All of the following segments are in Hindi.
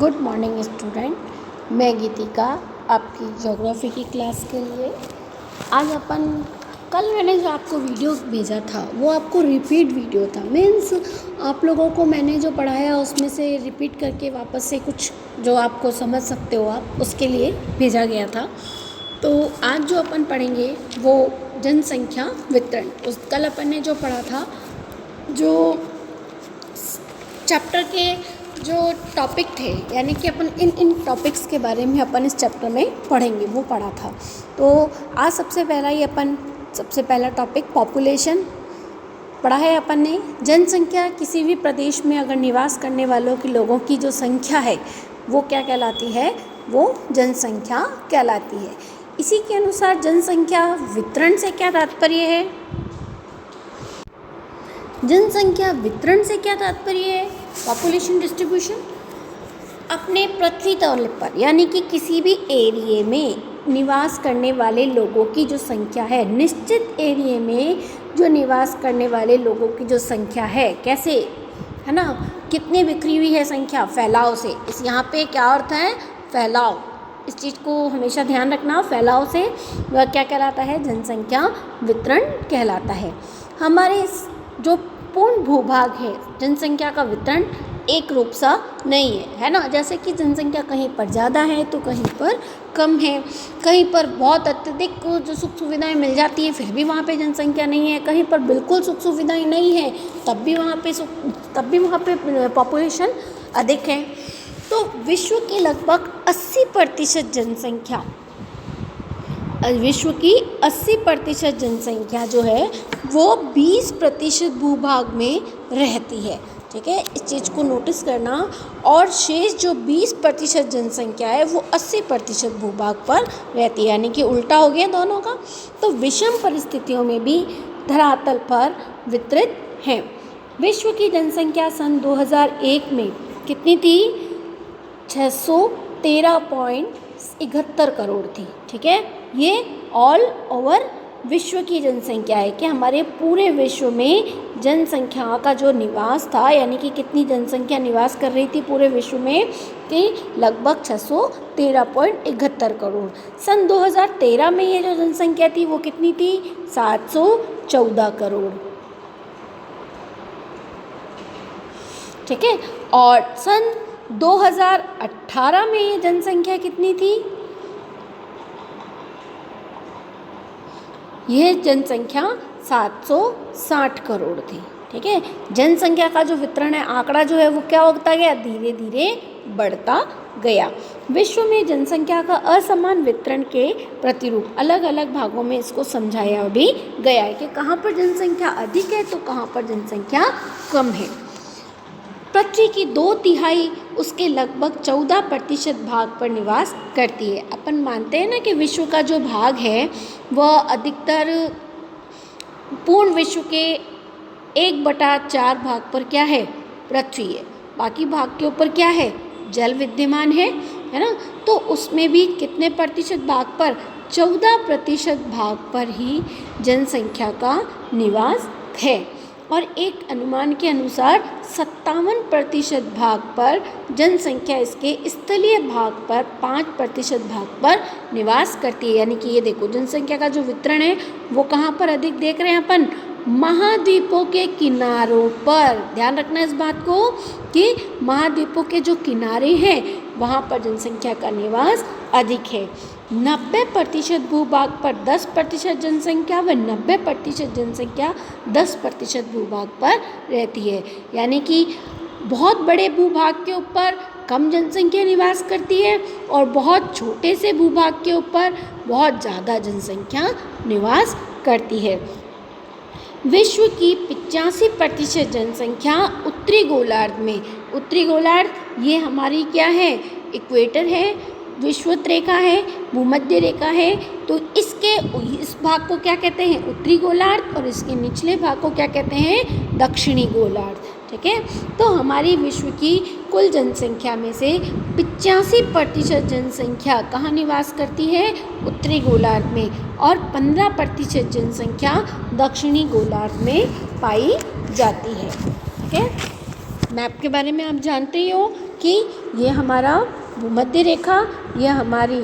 गुड मॉर्निंग स्टूडेंट, मैं गीतिका आपकी ज्योग्राफी की क्लास के लिए आज कल मैंने जो आपको वीडियो भेजा था वो आपको रिपीट वीडियो था। मीन्स आप लोगों को मैंने जो पढ़ाया उसमें से रिपीट करके वापस से कुछ जो आपको समझ सकते हो आप उसके लिए भेजा गया था। तो आज जो अपन पढ़ेंगे वो जनसंख्या वितरण। कल अपन ने जो पढ़ा था, जो चैप्टर के जो टॉपिक थे, यानी कि अपन इन टॉपिक्स के बारे में अपन इस चैप्टर में पढ़ेंगे, वो पढ़ा था। तो आज सबसे पहला टॉपिक पॉपुलेशन पढ़ा है अपन ने। जनसंख्या किसी भी प्रदेश में अगर निवास करने वालों के लोगों की जो संख्या है वो क्या कहलाती है? वो जनसंख्या कहलाती है। इसी के अनुसार जनसंख्या वितरण से क्या तात्पर्य है? जनसंख्या वितरण से क्या तात्पर्य है? पॉपुलेशन डिस्ट्रीब्यूशन अपने पृथ्वी तल पर, यानी कि किसी भी एरिया में निवास करने वाले लोगों की जो संख्या है, निश्चित एरिया में जो निवास करने वाले लोगों की जो संख्या है, कैसे है ना, कितनी बिखरी हुई है संख्या? फैलाव से। इस यहाँ पे क्या अर्थ है? फैलाव। इस चीज़ को हमेशा ध्यान रखना। फैलाव से वह क्या कहलाता है? जनसंख्या वितरण कहलाता है। हमारे जो पूर्ण भूभाग है, जनसंख्या का वितरण एक रूप सा नहीं है ना। जैसे कि जनसंख्या कहीं पर ज़्यादा है तो कहीं पर कम है, कहीं पर बहुत अत्यधिक जो सुख सुविधाएं मिल जाती हैं फिर भी वहाँ पे जनसंख्या नहीं है, कहीं पर बिल्कुल सुख सुविधाएं नहीं है तब भी वहाँ पे पॉपुलेशन अधिक है। तो विश्व की लगभग 80% जनसंख्या, विश्व की 80% जनसंख्या जो है वो 20% भूभाग में रहती है। ठीक है, इस चीज़ को नोटिस करना। और शेष जो 20% जनसंख्या है वो 80% भूभाग पर रहती है, यानी कि उल्टा हो गया दोनों का। तो विषम परिस्थितियों में भी धरातल पर वितरित है। विश्व की जनसंख्या सन 2001 में कितनी थी? 613.71 करोड़ थी। ठीक है, ये ऑल ओवर विश्व की जनसंख्या है कि हमारे पूरे विश्व में जनसंख्या का जो निवास था, यानी कि कितनी जनसंख्या निवास कर रही थी पूरे विश्व में, कि लगभग 613.71 करोड़। सन 2013 में ये जो जनसंख्या थी वो कितनी थी? 714 करोड़। ठीक है, और सन 2018 में ये जनसंख्या कितनी थी? यह जनसंख्या 760 करोड़ थी। ठीक है, जनसंख्या का जो वितरण है, आंकड़ा जो है वो क्या होता गया? धीरे धीरे बढ़ता गया। विश्व में जनसंख्या का असमान वितरण के प्रतिरूप अलग अलग भागों में इसको समझाया भी गया है कि कहाँ पर जनसंख्या अधिक है तो कहाँ पर जनसंख्या कम है। पृथ्वी की 2/3 उसके लगभग 14% भाग पर निवास करती है। अपन मानते हैं ना कि विश्व का जो भाग है वह अधिकतर पूर्ण विश्व के 1/4 भाग पर क्या है? पृथ्वी है। बाकी भाग के ऊपर क्या है? जल विद्यमान है ना। तो उसमें भी कितने प्रतिशत भाग पर? 14% भाग पर ही जनसंख्या का निवास है। और एक अनुमान के अनुसार 57% भाग पर जनसंख्या इसके स्थलीय भाग पर 5% भाग पर निवास करती है। यानी कि ये देखो, जनसंख्या का जो वितरण है वो कहाँ पर अधिक देख रहे हैं अपन? महाद्वीपों के किनारों पर। ध्यान रखना इस बात को कि महाद्वीपों के जो किनारे हैं वहाँ पर जनसंख्या का निवास अधिक है। 90% भूभाग पर 10% जनसंख्या व 90% जनसंख्या 10% भूभाग पर रहती है। यानी कि बहुत बड़े भूभाग के ऊपर कम जनसंख्या निवास करती है और बहुत छोटे से भूभाग के ऊपर बहुत ज़्यादा जनसंख्या निवास करती है। विश्व की 85% जनसंख्या उत्तरी गोलार्ध में। उत्तरी गोलार्ध ये हमारी क्या है? इक्वेटर है, विषुवत रेखा है, भूमध्य रेखा है। तो इस भाग को क्या कहते हैं? उत्तरी गोलार्ध। और इसके निचले भाग को क्या कहते हैं? दक्षिणी गोलार्ध। ठीक है, तो हमारी विश्व की कुल जनसंख्या में से 85% जनसंख्या कहाँ निवास करती है? उत्तरी गोलार्ध में। और 15% जनसंख्या दक्षिणी गोलार्ध में पाई जाती है। ठीक है, मैप के बारे में आप जानते ही हो कि ये हमारा भूमध्य रेखा, ये हमारी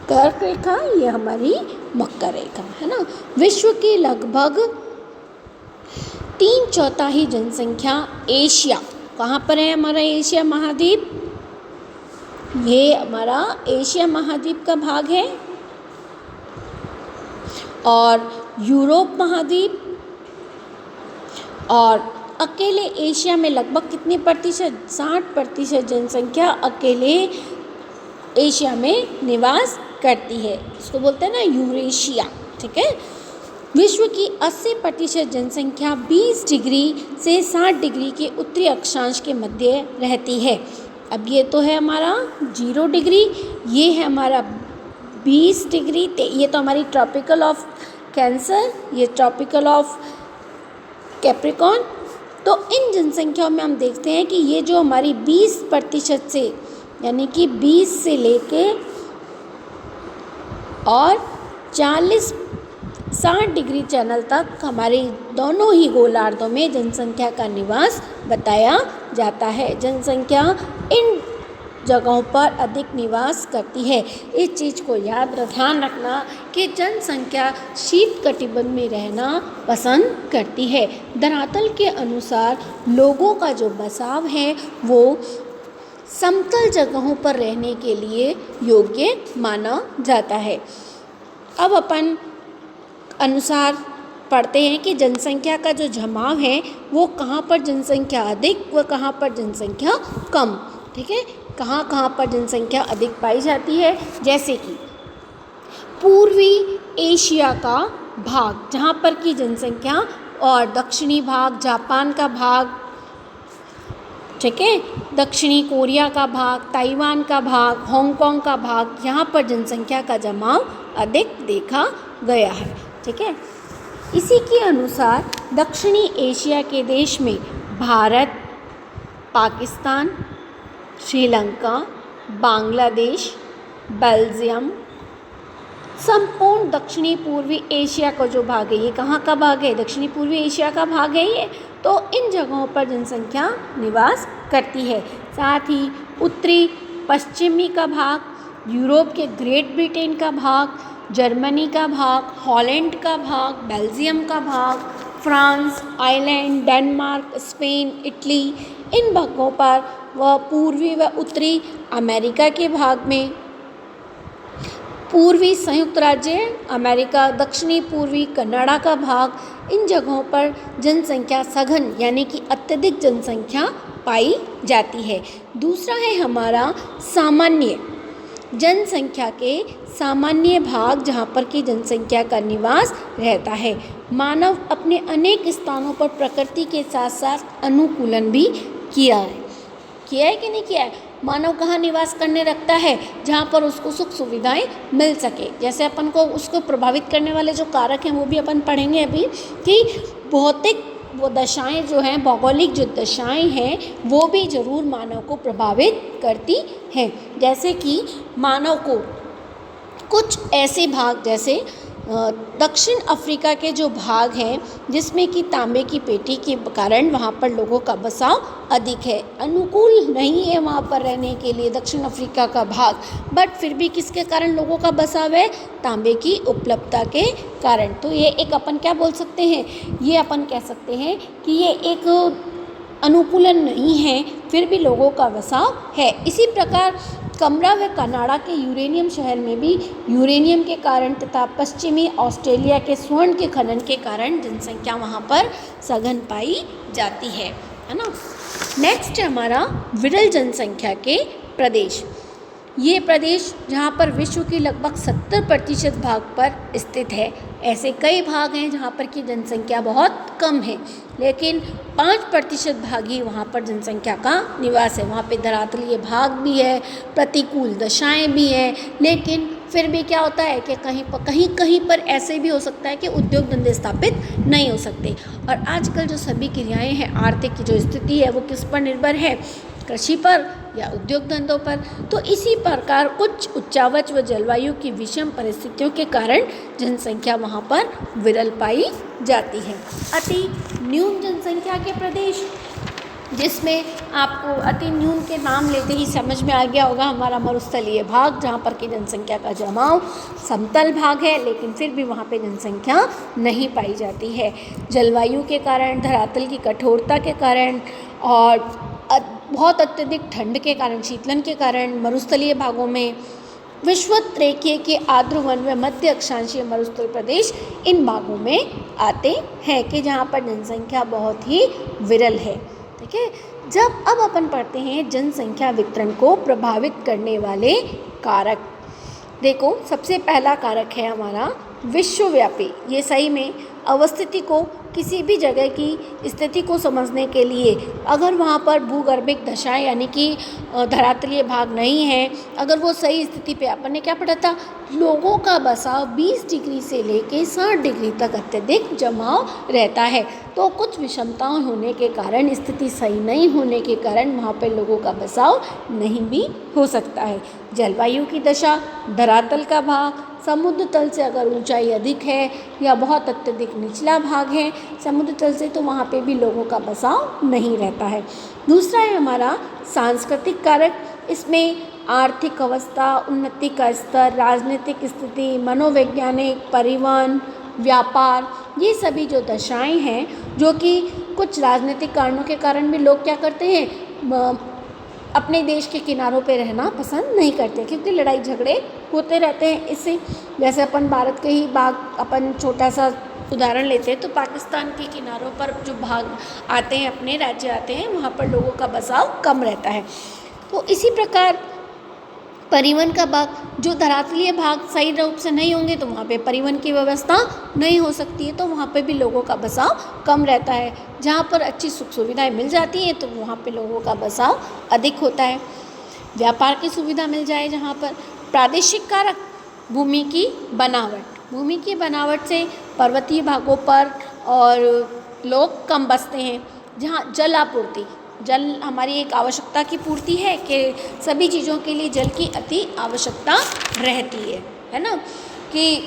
कर्क रेखा, ये हमारी मकर रेखा, है ना। विश्व की लगभग 3/4 जनसंख्या एशिया, कहाँ पर है हमारा एशिया महाद्वीप, ये हमारा एशिया महाद्वीप का भाग है। और यूरोप महाद्वीप, और अकेले एशिया में लगभग कितने प्रतिशत, 60% जनसंख्या अकेले एशिया में निवास करती है, इसको बोलते हैं ना यूरेशिया, ठीक है। विश्व की 80% जनसंख्या 20 डिग्री से 60 डिग्री के उत्तरी अक्षांश के मध्य रहती है। अब ये तो है हमारा 0 डिग्री, ये है हमारा 20 डिग्री, ये तो हमारी ट्रॉपिकल ऑफ कैंसर, ये ट्रॉपिकल ऑफ कैप्रिकॉर्न। तो इन जनसंख्याओं में हम देखते हैं कि ये जो हमारी 20% से, यानी कि 20 से लेके और 40-60 डिग्री चैनल तक हमारे दोनों ही गोलार्धों में जनसंख्या का निवास बताया जाता है। जनसंख्या इन जगहों पर अधिक निवास करती है। इस चीज़ को ध्यान रखना कि जनसंख्या शीत कटिबंध में रहना पसंद करती है। धरातल के अनुसार लोगों का जो बसाव है वो समतल जगहों पर रहने के लिए योग्य माना जाता है। अब अपन अनुसार पढ़ते हैं कि जनसंख्या का जो जमाव है वो कहाँ पर जनसंख्या अधिक व कहाँ पर जनसंख्या कम, ठीक है, कहाँ कहाँ पर जनसंख्या अधिक पाई जाती है। जैसे कि पूर्वी एशिया का भाग जहाँ पर की जनसंख्या, और दक्षिणी भाग जापान का भाग, ठीक है, दक्षिणी कोरिया का भाग, ताइवान का भाग, हांगकांग का भाग, यहाँ पर जनसंख्या का जमाव अधिक देखा गया है, ठीक है। इसी के अनुसार दक्षिणी एशिया के देश में भारत, पाकिस्तान, श्रीलंका, बांग्लादेश, बेल्जियम, संपूर्ण दक्षिणी पूर्वी एशिया का जो भाग है, ये कहाँ का भाग है, दक्षिणी पूर्वी एशिया का भाग है ये। तो इन जगहों पर जनसंख्या निवास करती है। साथ ही उत्तरी पश्चिमी का भाग, यूरोप के ग्रेट ब्रिटेन का भाग, जर्मनी का भाग, हॉलैंड का भाग, बेल्जियम का भाग, France, Ireland, Denmark, Spain, Italy, इन भागों पर व पूर्वी व उत्तरी अमेरिका के भाग में, पूर्वी संयुक्त राज्य अमेरिका, दक्षिणी पूर्वी कनाडा का भाग, इन जगहों पर जनसंख्या सघन यानी कि अत्यधिक जनसंख्या पाई जाती है। दूसरा है हमारा सामान्य जनसंख्या के सामान्य भाग, जहाँ पर की जनसंख्या का निवास रहता है। मानव अपने अनेक स्थानों पर प्रकृति के साथ साथ अनुकूलन भी किया है कि नहीं किया है। मानव कहाँ निवास करने रखता है, जहाँ पर उसको सुख सुविधाएं मिल सके। जैसे अपन को उसको प्रभावित करने वाले जो कारक हैं वो भी अपन पढ़ेंगे अभी, कि भौतिक वो दशाएं जो हैं, भौगोलिक जो दशाएं हैं वो भी ज़रूर मानव को प्रभावित करती हैं। जैसे कि मानव को कुछ ऐसे भाग, जैसे दक्षिण अफ्रीका के जो भाग हैं जिसमें कि तांबे की पेटी के कारण वहाँ पर लोगों का बसाव अधिक है, अनुकूल नहीं है वहाँ पर रहने के लिए दक्षिण अफ्रीका का भाग, बट फिर भी किसके कारण लोगों का बसाव है, तांबे की उपलब्धता के कारण। तो ये एक अपन क्या बोल सकते हैं, ये अपन कह सकते हैं कि ये एक अनुकूलन नहीं है, फिर भी लोगों का बसाव है। इसी प्रकार कमरा व कनाडा के यूरेनियम शहर में भी यूरेनियम के कारण तथा पश्चिमी ऑस्ट्रेलिया के स्वर्ण के खनन के कारण जनसंख्या वहाँ पर सघन पाई जाती है ना। नेक्स्ट है हमारा विरल जनसंख्या के प्रदेश। ये प्रदेश जहाँ पर विश्व की लगभग 70% भाग पर स्थित है। ऐसे कई भाग हैं जहाँ पर की जनसंख्या बहुत कम है, लेकिन 5% भाग ही वहाँ पर जनसंख्या का निवास है। वहाँ पे धरातलीय भाग भी है, प्रतिकूल दशाएं भी हैं, लेकिन फिर भी क्या होता है कि कहीं पर ऐसे भी हो सकता है कि उद्योग धंधे स्थापित नहीं हो सकते। और आजकल जो सभी क्रियाएं हैं, आर्थिक की जो स्थिति है वो किस पर निर्भर है, कृषि पर या उद्योग धंधों पर। तो इसी प्रकार कुछ उच्चावच व जलवायु की विषम परिस्थितियों के कारण जनसंख्या वहाँ पर विरल पाई जाती है। अति न्यून जनसंख्या के प्रदेश, जिसमें आपको अति न्यून के नाम लेते ही समझ में आ गया होगा हमारा मरुस्थलीय भाग, जहाँ पर की जनसंख्या का जमाव समतल भाग है, लेकिन फिर भी वहाँ पे जनसंख्या नहीं पाई जाती है। जलवायु के कारण, धरातल की कठोरता के कारण और बहुत अत्यधिक ठंड के कारण, शीतलन के कारण मरुस्थलीय भागों में विषुवत रेखीय के आर्द्र वन व मध्य अक्षांशीय मरुस्थल प्रदेश इन भागों में आते हैं कि जहाँ पर जनसंख्या बहुत ही विरल है। ठीक है, अब अपन पढ़ते हैं जनसंख्या वितरण को प्रभावित करने वाले कारक। देखो, सबसे पहला कारक है हमारा विश्वव्यापी। ये सही में अवस्थिति को, किसी भी जगह की स्थिति को समझने के लिए अगर वहाँ पर भूगर्भिक दशाएं यानी कि धरातलीय भाग नहीं है, अगर वो सही स्थिति पे, अपन ने क्या पढ़ा था, लोगों का बसाव 20 डिग्री से लेके 60 डिग्री तक अत्यधिक जमाव रहता है। तो कुछ विषमताएं होने के कारण, स्थिति सही नहीं होने के कारण वहाँ पे लोगों का बसाव नहीं भी हो सकता है। जलवायु की दशा, धरातल का भाग, समुद्र तल से अगर ऊंचाई अधिक है या बहुत अत्यधिक निचला भाग है समुद्र तल से, तो वहाँ पे भी लोगों का बसाव नहीं रहता है। दूसरा है हमारा सांस्कृतिक कारक। इसमें आर्थिक अवस्था, उन्नति का स्तर, राजनीतिक स्थिति, मनोवैज्ञानिक, परिवहन, व्यापार, ये सभी जो दशाएं हैं, जो कि कुछ राजनीतिक कारणों के कारण भी लोग क्या करते हैं, अपने देश के किनारों पे रहना पसंद नहीं करते, क्योंकि लड़ाई झगड़े होते रहते हैं। इससे जैसे अपन भारत के ही भाग, अपन छोटा सा उदाहरण लेते हैं तो पाकिस्तान के किनारों पर जो भाग आते हैं, अपने राज्य आते हैं, वहाँ पर लोगों का बसाव कम रहता है। तो इसी प्रकार परिवहन का भाग, जो धरातलीय भाग सही रूप से नहीं होंगे तो वहाँ पे परिवहन की व्यवस्था नहीं हो सकती है, तो वहाँ पे भी लोगों का बसाव कम रहता है। जहाँ पर अच्छी सुख सुविधाएं मिल जाती हैं तो वहाँ पे लोगों का बसाव अधिक होता है। व्यापार की सुविधा मिल जाए जहाँ पर। प्रादेशिक कारक, भूमि की बनावट। भूमि की बनावट से पर्वतीय भागों पर और लोग कम बसते हैं। जहाँ जल आपूर्ति, जल हमारी एक आवश्यकता की पूर्ति है कि सभी चीज़ों के लिए जल की अति आवश्यकता रहती है ना, कि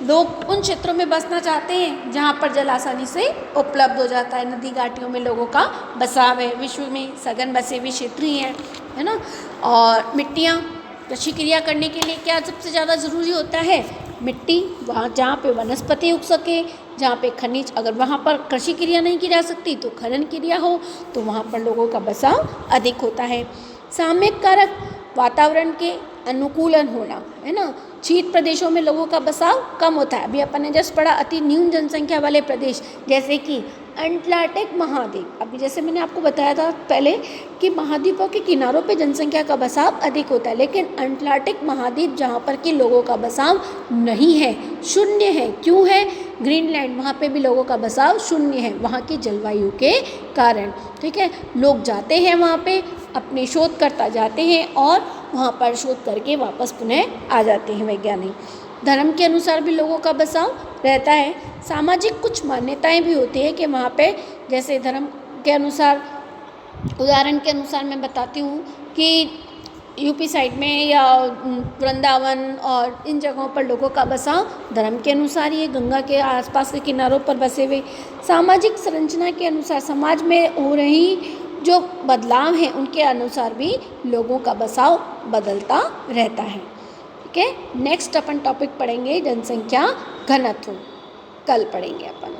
लोग उन क्षेत्रों में बसना चाहते हैं जहाँ पर जल आसानी से उपलब्ध हो जाता है। नदी घाटियों में लोगों का बसाव है। विश्व में सघन बसे हुए क्षेत्र ही हैं, है ना। और मिट्टियाँ, कृषि क्रिया करने के लिए क्या सबसे ज़्यादा ज़रूरी होता है, मिट्टी। वहाँ जहाँ पे वनस्पति उग सके, जहाँ पे खनिज, अगर वहाँ पर कृषि क्रिया नहीं की जा सकती तो खनन क्रिया हो, तो वहाँ पर लोगों का बसाव अधिक होता है। सामयिक कारक, वातावरण के अनुकूलन होना, है ना। शीत प्रदेशों में लोगों का बसाव कम होता है। अभी अपन ने जस्ट पढ़ा अति न्यून जनसंख्या वाले प्रदेश जैसे कि अंटार्कटिक महाद्वीप। अभी जैसे मैंने आपको बताया था पहले कि महाद्वीपों के किनारों पे जनसंख्या का बसाव अधिक होता है, लेकिन अंटार्कटिक महाद्वीप जहाँ पर कि लोगों का बसाव नहीं है, शून्य है। क्यों है? ग्रीनलैंड, वहाँ पे भी लोगों का बसाव शून्य है, वहाँ की जलवायु के कारण। ठीक है, लोग जाते हैं वहाँ पे, अपने शोध करता जाते हैं और वहाँ पर शोध करके वापस पुनः आ जाते हैं वैज्ञानिक। धर्म के अनुसार भी लोगों का बसाव रहता है। सामाजिक कुछ मान्यताएं भी होती है कि वहाँ पे, जैसे धर्म के अनुसार, उदाहरण के अनुसार मैं बताती हूँ कि यूपी साइड में या वृंदावन और इन जगहों पर लोगों का बसाव धर्म के अनुसार ये गंगा के आसपास के किनारों पर बसे हुए। सामाजिक संरचना के अनुसार, समाज में हो रही जो बदलाव हैं उनके अनुसार भी लोगों का बसाव बदलता रहता है। ठीक है, नेक्स्ट अपन टॉपिक पढ़ेंगे जनसंख्या घनत्व, कल पढ़ेंगे अपन।